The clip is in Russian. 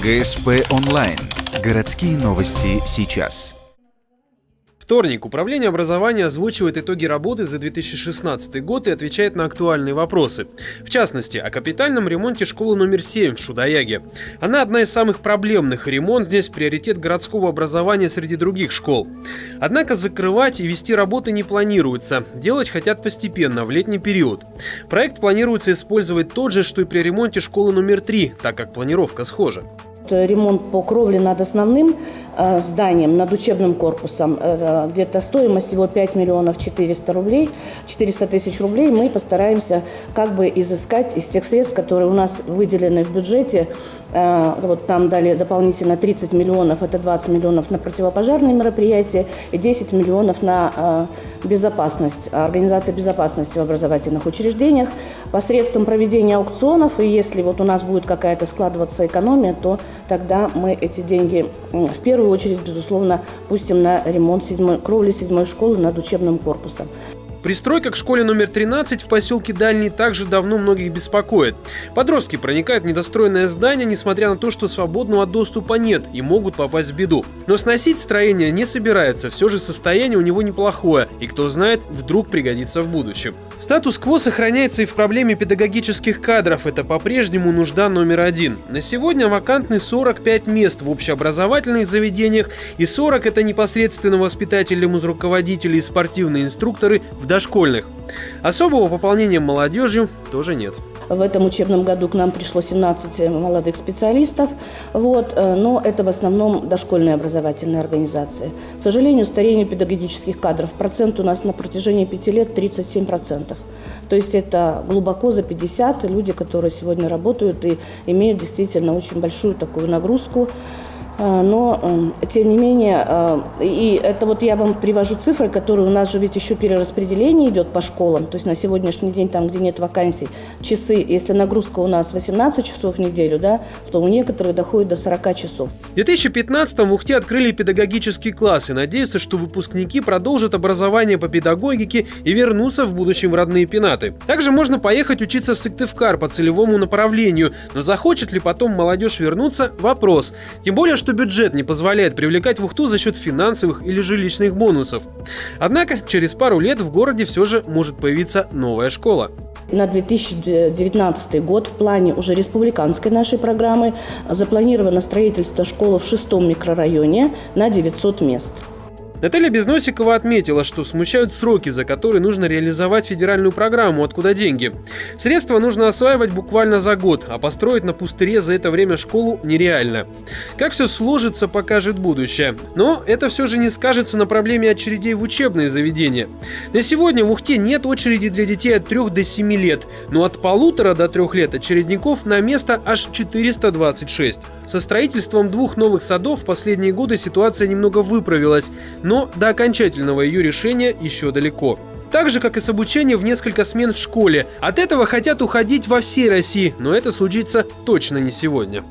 ГСП онлайн. Городские новости сейчас. Вторник. Управление образования озвучивает итоги работы за 2016 год и отвечает на актуальные вопросы. В частности, о капитальном ремонте школы номер 7 в Шудаяге. Она одна из самых проблемных, и ремонт здесь приоритет городского образования среди других школ. Однако закрывать и вести работы не планируется. Делать хотят постепенно, в летний период. Проект планируется использовать тот же, что и при ремонте школы номер 3, так как планировка схожа. Ремонт по кровле над основным зданием, над учебным корпусом, где-то стоимость его 5 миллионов 400 тысяч рублей. Мы постараемся изыскать из тех средств, которые у нас выделены в бюджете. Вот там дали дополнительно 30 миллионов, это 20 миллионов на противопожарные мероприятия и 10 миллионов на безопасность, организация безопасности в образовательных учреждениях. Посредством проведения аукционов, и если вот у нас будет какая-то складываться экономия, то тогда мы эти деньги в первую очередь, безусловно, пустим на ремонт кровли 7-й школы над учебным корпусом. Пристройка к школе номер 13 в поселке Дальний также давно многих беспокоит. Подростки проникают в недостроенное здание, несмотря на то, что свободного доступа нет и могут попасть в беду. Но сносить строение не собирается, все же состояние у него неплохое, и кто знает, вдруг пригодится в будущем. Статус-кво сохраняется и в проблеме педагогических кадров, это по-прежнему нужда номер один. На сегодня вакантны 45 мест в общеобразовательных заведениях, и 40 это непосредственно воспитатели, руководители и спортивные инструкторы в дошкольных. Особого пополнения молодежью тоже нет. В этом учебном году к нам пришло 17 молодых специалистов, но это в основном дошкольные образовательные организации. К сожалению, старение педагогических кадров процент у нас на протяжении 5 лет 37%. То есть это глубоко за 50 люди, которые сегодня работают и имеют действительно очень большую такую нагрузку. Но, тем не менее, и это вот я вам привожу цифры, которые у нас же ведь еще перераспределение идет по школам. То есть на сегодняшний день, там, где нет вакансий, часы, если нагрузка у нас 18 часов в неделю, то у некоторых доходит до 40 часов. В 2015-м в Ухте открыли педагогический класс и надеются, что выпускники продолжат образование по педагогике и вернутся в будущем в родные пенаты. Также можно поехать учиться в Сыктывкар по целевому направлению, но захочет ли потом молодежь вернуться – вопрос. Тем более, что бюджет не позволяет привлекать в Ухту за счет финансовых или жилищных бонусов. Однако через пару лет в городе все же может появиться новая школа. На 2019 год в плане уже республиканской нашей программы запланировано строительство школы в 6-м микрорайоне на 900 мест. Наталья Безносикова отметила, что смущают сроки, за которые нужно реализовать федеральную программу «Откуда деньги?». Средства нужно осваивать буквально за год, а построить на пустыре за это время школу нереально. Как все сложится, покажет будущее. Но это все же не скажется на проблеме очередей в учебные заведения. На сегодня в Ухте нет очереди для детей от 3 до 7 лет, но от 1,5 до 3 лет очередников на место аж 426. Со строительством 2 новых садов в последние годы ситуация немного выправилась, но до окончательного ее решения еще далеко. Так же, как и с обучением в несколько смен в школе. От этого хотят уходить во всей России, но это случится точно не сегодня.